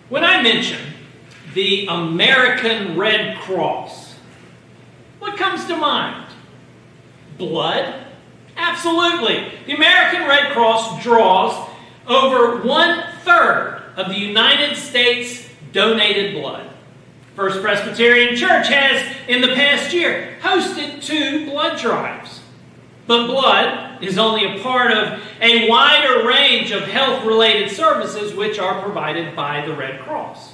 When I mention the American Red Cross, what comes to mind? Blood? Absolutely. The American Red Cross draws over 1/3 of the United States donated blood. First Presbyterian Church has, in the past year, hosted 2 blood drives. But blood is only a part of a wider range of health-related services which are provided by the Red Cross.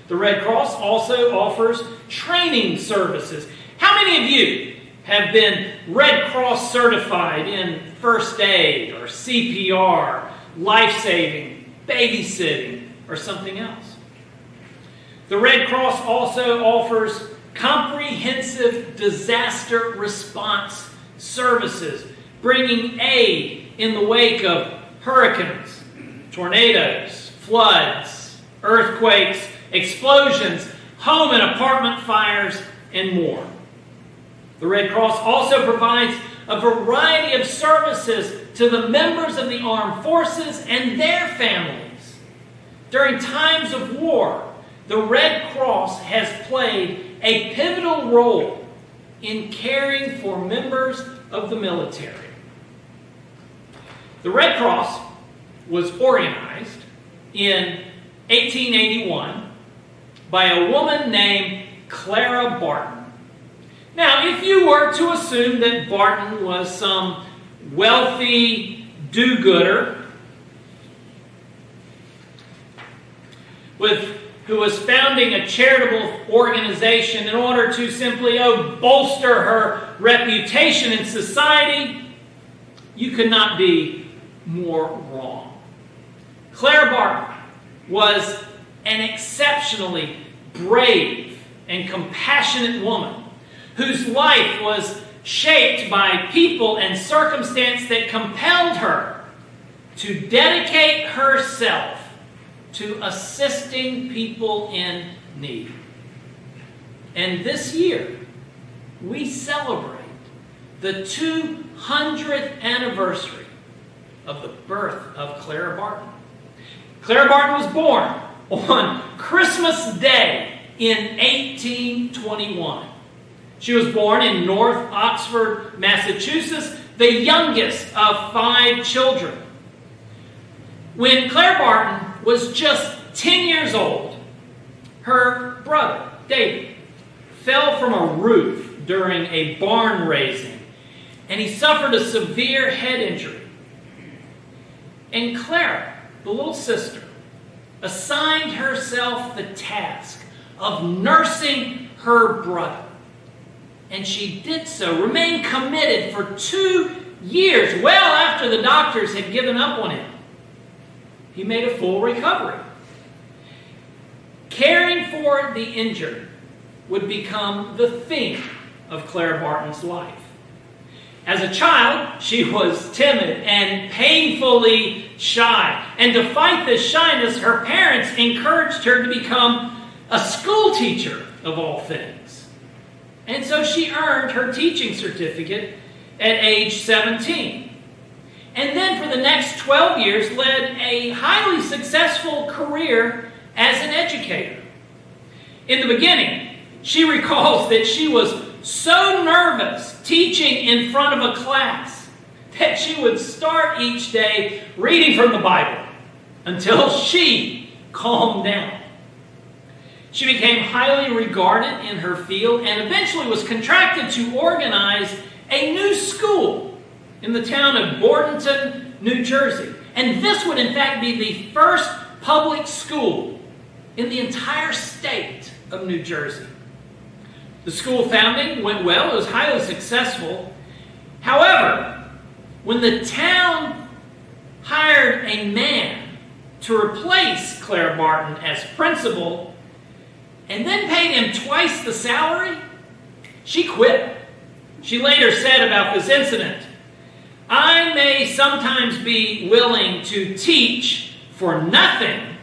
The Red Cross also offers training services. How many of you have been Red Cross certified in first aid or CPR, life-saving, babysitting, or something else? The Red Cross also offers comprehensive disaster response services, bringing aid in the wake of hurricanes, tornadoes, floods, earthquakes, explosions, home and apartment fires, and more. The Red Cross also provides a variety of services to the members of the armed forces and their families. During times of war, the Red Cross has played a pivotal role in caring for members of the military. The Red Cross was organized in 1881 by a woman named Clara Barton. Now, if you were to assume that Barton was some wealthy do-gooder who was founding a charitable organization in order to simply bolster her reputation in society, you could not be more wrong. Clara Barton was an exceptionally brave and compassionate woman whose life was shaped by people and circumstance that compelled her to dedicate herself to assisting people in need. And this year, we celebrate the 200th anniversary of the birth of Clara Barton. Clara Barton was born on Christmas Day in 1821. She was born in North Oxford, Massachusetts, the youngest of 5 children. When Clara Barton was just 10 years old, her brother, David, fell from a roof during a barn raising, and he suffered a severe head injury. And Clara, the little sister, assigned herself the task of nursing her brother. And she did so, remained committed for 2 years, well after the doctors had given up on him. He made a full recovery. Caring for the injured would become the theme of Clara Barton's life. As a child, she was timid and painfully shy. And to fight this shyness, her parents encouraged her to become a school teacher of all things. And so she earned her teaching certificate at age 17. And then for the next 12 years led a highly successful career as an educator. In the beginning, she recalls that she was so nervous teaching in front of a class that she would start each day reading from the Bible until she calmed down. She became highly regarded in her field and eventually was contracted to organize a new school in the town of Edington, New Jersey. And this would in fact be the first public school in the entire state of New Jersey. The school founding went well. It was highly successful. However, when the town hired a man to replace Clara Barton as principal and then paid him twice the salary, she quit. She later said about this incident, "I may sometimes be willing to teach for nothing,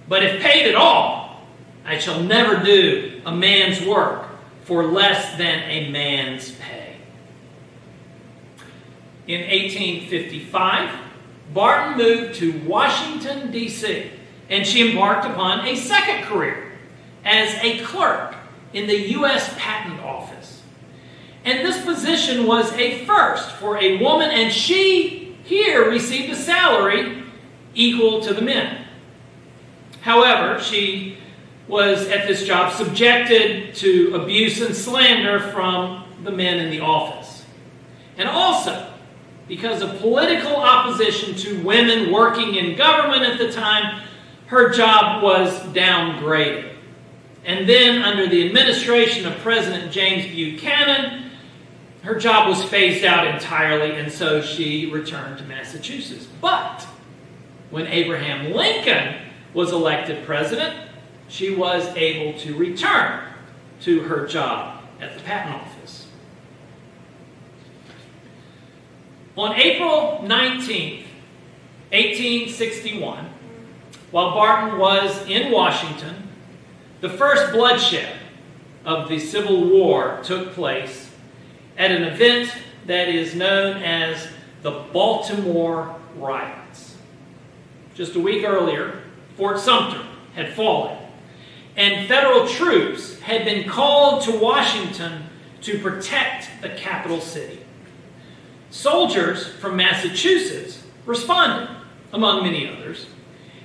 but if paid at all, I shall never do a man's work for less than a man's pay." In 1855, Barton moved to Washington, D.C., and she embarked upon a second career as a clerk in the U.S. Patent Office. And this position was a first for a woman, and she here received a salary equal to the men. However, she was at this job subjected to abuse and slander from the men in the office. And also, because of political opposition to women working in government at the time, her job was downgraded. And then, under the administration of President James Buchanan, her job was phased out entirely, and so she returned to Massachusetts. But when Abraham Lincoln was elected president, she was able to return to her job at the Patent Office. On April 19th, 1861, while Barton was in Washington, the first bloodshed of the Civil War took place at an event that is known as the Baltimore Riots. Just a week earlier, Fort Sumter had fallen, and federal troops had been called to Washington to protect the capital city. Soldiers from Massachusetts responded, among many others,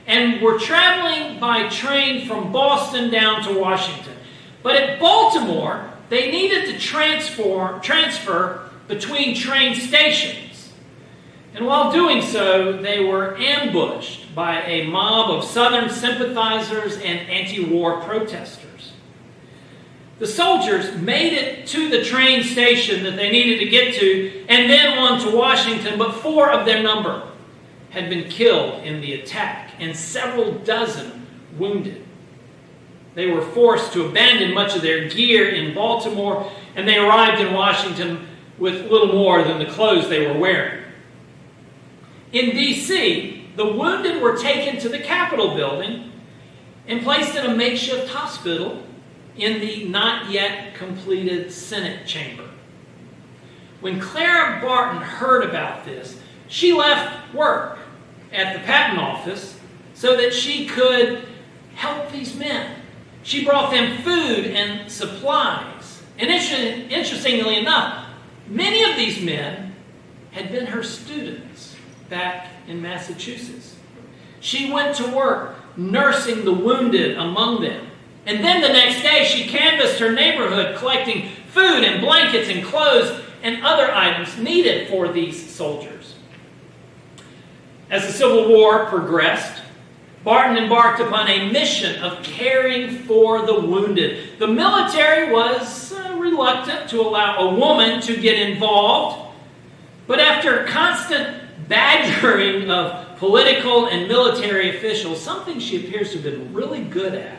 and were traveling by train from Boston down to Washington. But at Baltimore, they needed to transfer between train stations. And while doing so, they were ambushed by a mob of Southern sympathizers and anti-war protesters. The soldiers made it to the train station that they needed to get to and then on to Washington, but 4 of their number had been killed in the attack and several dozen wounded. They were forced to abandon much of their gear in Baltimore, and they arrived in Washington with little more than the clothes they were wearing. In D.C., the wounded were taken to the Capitol building and placed in a makeshift hospital in the not yet completed Senate chamber. When Clara Barton heard about this, she left work at the Patent Office so that she could help these men. She brought them food and supplies. And interestingly enough, many of these men had been her students back in Massachusetts. She went to work nursing the wounded among them. And then the next day, she canvassed her neighborhood, collecting food and blankets and clothes and other items needed for these soldiers. As the Civil War progressed, Barton embarked upon a mission of caring for the wounded. The military was reluctant to allow a woman to get involved, but after constant badgering of political and military officials, something she appears to have been really good at,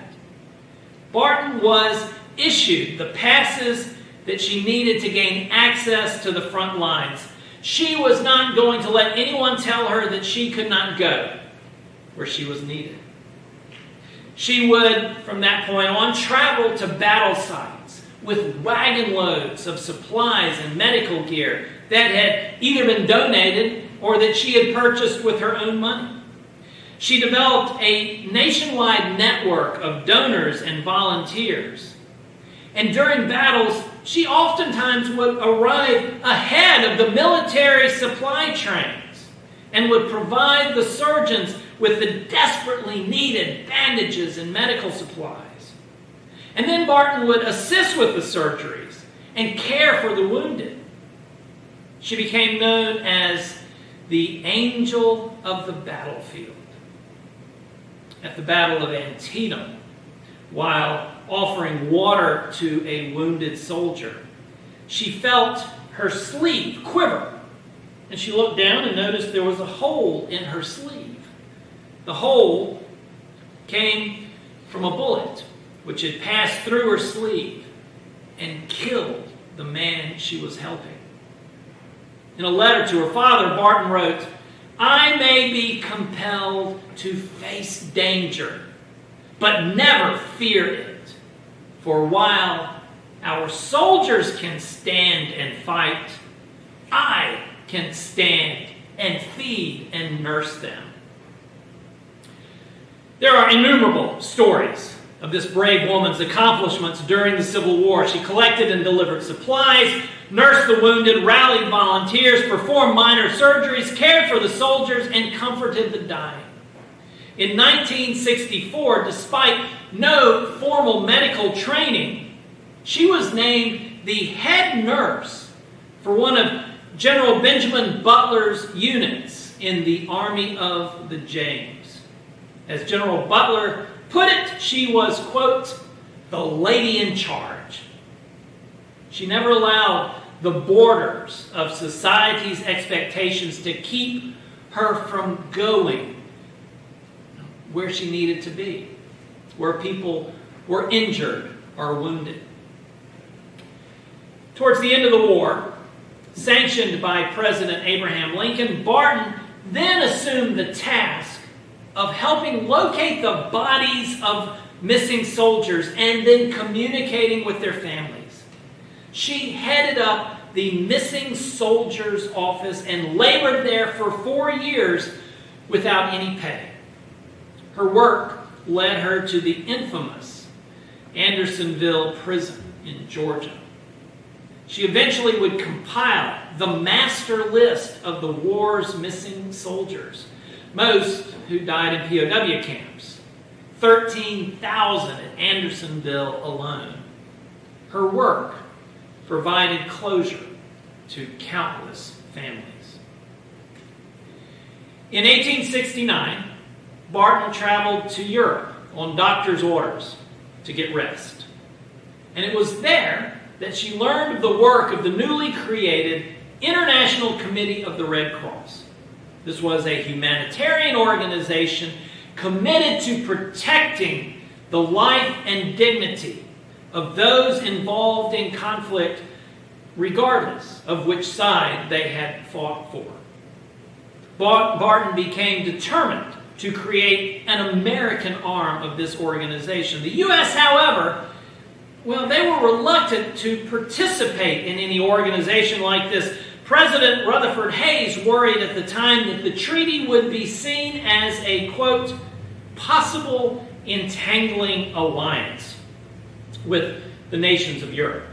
Barton was issued the passes that she needed to gain access to the front lines. She was not going to let anyone tell her that she could not go where she was needed. She would, from that point on, travel to battle sites with wagon loads of supplies and medical gear that had either been donated or that she had purchased with her own money. She developed a nationwide network of donors and volunteers. And during battles, she oftentimes would arrive ahead of the military supply trains and would provide the surgeons with the desperately needed bandages and medical supplies. And then Barton would assist with the surgeries and care for the wounded. She became known as the Angel of the Battlefield. At the Battle of Antietam, while offering water to a wounded soldier, she felt her sleeve quiver, and she looked down and noticed there was a hole in her sleeve. The hole came from a bullet which had passed through her sleeve and killed the man she was helping. In a letter to her father, Barton wrote, "I may be compelled to face danger, but never fear it. For while our soldiers can stand and fight, I can stand and feed and nurse them." There are innumerable stories of this brave woman's accomplishments during the Civil War. She collected and delivered supplies, nursed the wounded, rallied volunteers, performed minor surgeries, cared for the soldiers, and comforted the dying. In 1964, despite no formal medical training, she was named the head nurse for one of General Benjamin Butler's units in the Army of the James. As General Butler put it, she was, quote, the lady in charge. She never allowed the borders of society's expectations to keep her from going where she needed to be, where people were injured or wounded. Towards the end of the war, sanctioned by President Abraham Lincoln, Barton then assumed the task of helping locate the bodies of missing soldiers and then communicating with their families. She headed up the Missing Soldiers Office and labored there for 4 years without any pay. Her work led her to the infamous Andersonville prison in Georgia. She eventually would compile the master list of the war's missing soldiers, most who died in POW camps, 13,000 at Andersonville alone. Her work provided closure to countless families. In 1869, Barton traveled to Europe on doctor's orders to get rest. And it was there that she learned of the work of the newly created International Committee of the Red Cross. This was a humanitarian organization committed to protecting the life and dignity of those involved in conflict, regardless of which side they had fought for. Barton became determined to create an American arm of this organization. The U.S., however, they were reluctant to participate in any organization like this. President Rutherford Hayes worried at the time that the treaty would be seen as a, quote, possible entangling alliance with the nations of Europe.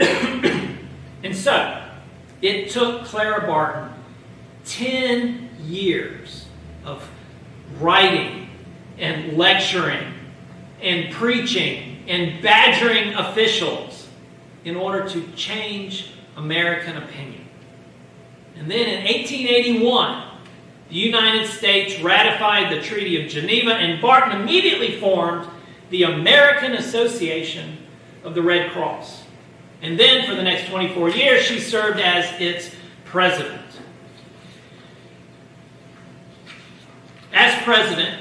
And so, it took Clara Barton 10 years of writing and lecturing and preaching and badgering officials in order to change American opinion. And then in 1881, the United States ratified the Treaty of Geneva, and Barton immediately formed the American Association of the Red Cross. And then for the next 24 years, she served as its president. As president,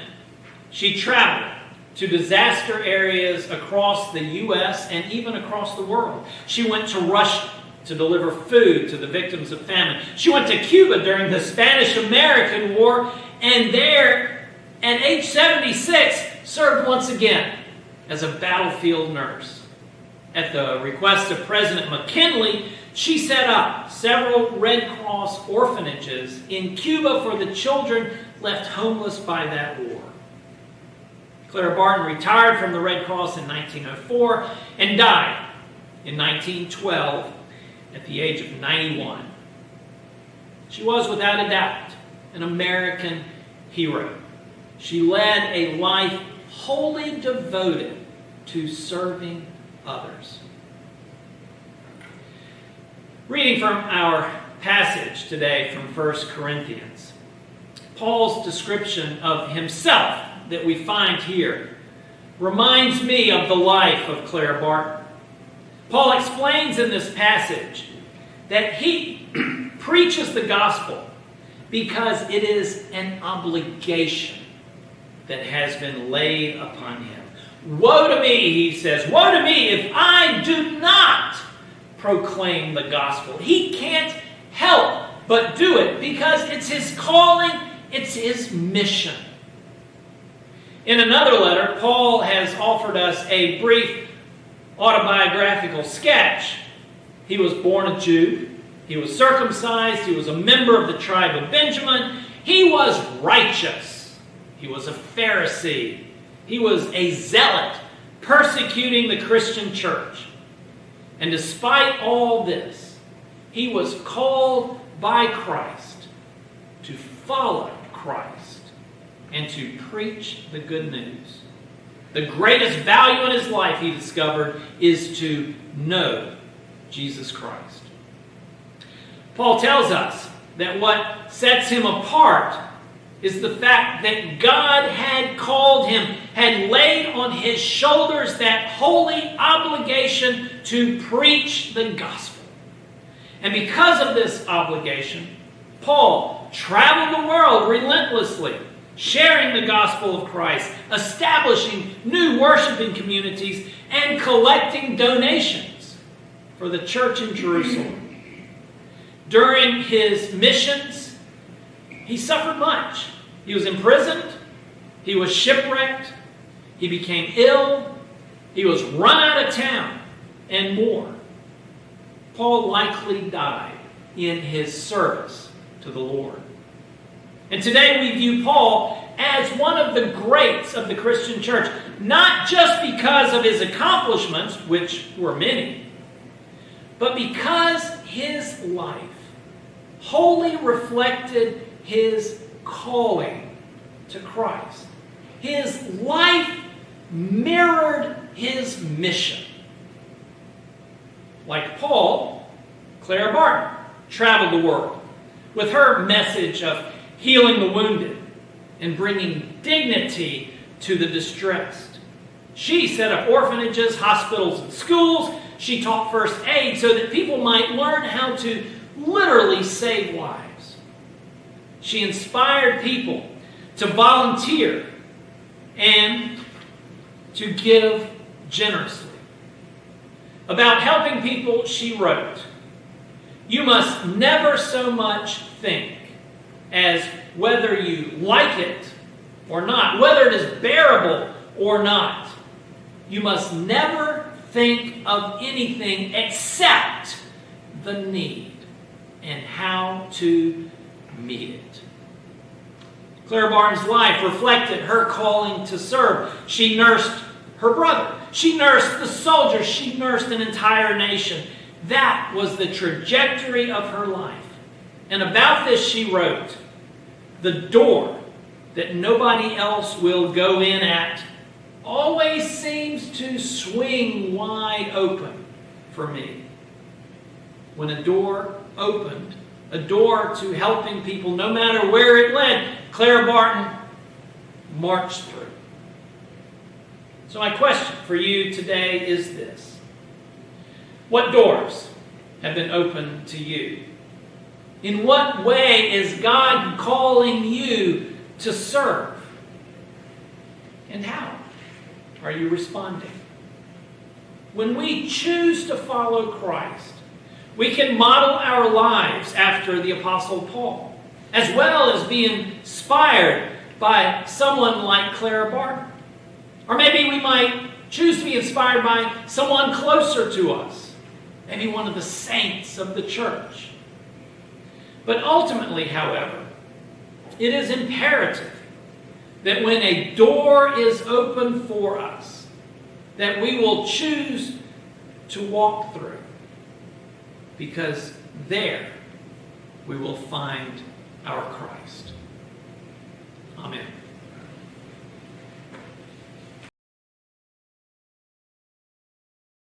she traveled to disaster areas across the U.S. and even across the world. She went to Russia to deliver food to the victims of famine. She went to Cuba during the Spanish-American War, and there, at age 76, served once again as a battlefield nurse. At the request of President McKinley, she set up several Red Cross orphanages in Cuba for the children left homeless by that war. Clara Barton retired from the Red Cross in 1904 and died in 1912 at the age of 91. She was, without a doubt, an American hero. She led a life wholly devoted to serving others. Reading from our passage today from 1 Corinthians, Paul's description of himself that we find here reminds me of the life of Clara Barton. Paul explains in this passage that he preaches the gospel because it is an obligation that has been laid upon him. Woe to me, he says, woe to me if I do not proclaim the gospel. He can't help but do it because it's his calling, it's his mission. In another letter, Paul has offered us a brief autobiographical sketch. He was born a Jew. He was circumcised. He was a member of the tribe of Benjamin. He was righteous He was a Pharisee. He was a zealot, persecuting the Christian church. And despite all this, he was called by Christ to follow Christ and to preach the good news. The greatest value in his life, he discovered, is to know Jesus Christ. Paul tells us that what sets him apart is the fact that God had called him, had laid on his shoulders that holy obligation to preach the gospel. And because of this obligation, Paul traveled the world relentlessly, sharing the gospel of Christ, establishing new worshiping communities, and collecting donations for the church in Jerusalem. During his missions, he suffered much. He was imprisoned. He was shipwrecked. He became ill. He was run out of town, and more. Paul likely died in his service to the Lord. And today we view Paul as one of the greats of the Christian church, not just because of his accomplishments, which were many, but because his life wholly reflected his calling to Christ. His life mirrored his mission. Like Paul, Clara Barton traveled the world with her message of healing the wounded and bringing dignity to the distressed. She set up orphanages, hospitals, and schools. She taught first aid so that people might learn how to literally save lives. She inspired people to volunteer and to give generously. About helping people, she wrote, "You must never so much think as whether you like it or not, whether it is bearable or not. You must never think of anything except the need and how to meet it." Clara Barton's life reflected her calling to serve. She nursed her brother. She nursed the soldiers. She nursed an entire nation. That was the trajectory of her life. And about this she wrote, "The door that nobody else will go in at always seems to swing wide open for me." When a door opened, a door to helping people, no matter where it led, Clara Barton marched through. So my question for you today is this: what doors have been opened to you? In what way is God calling you to serve? And how are you responding? When we choose to follow Christ, we can model our lives after the Apostle Paul, as well as be inspired by someone like Clara Barton. Or maybe we might choose to be inspired by someone closer to us, maybe one of the saints of the church. But ultimately, however, it is imperative that when a door is open for us, that we will choose to walk through, because there we will find our Christ.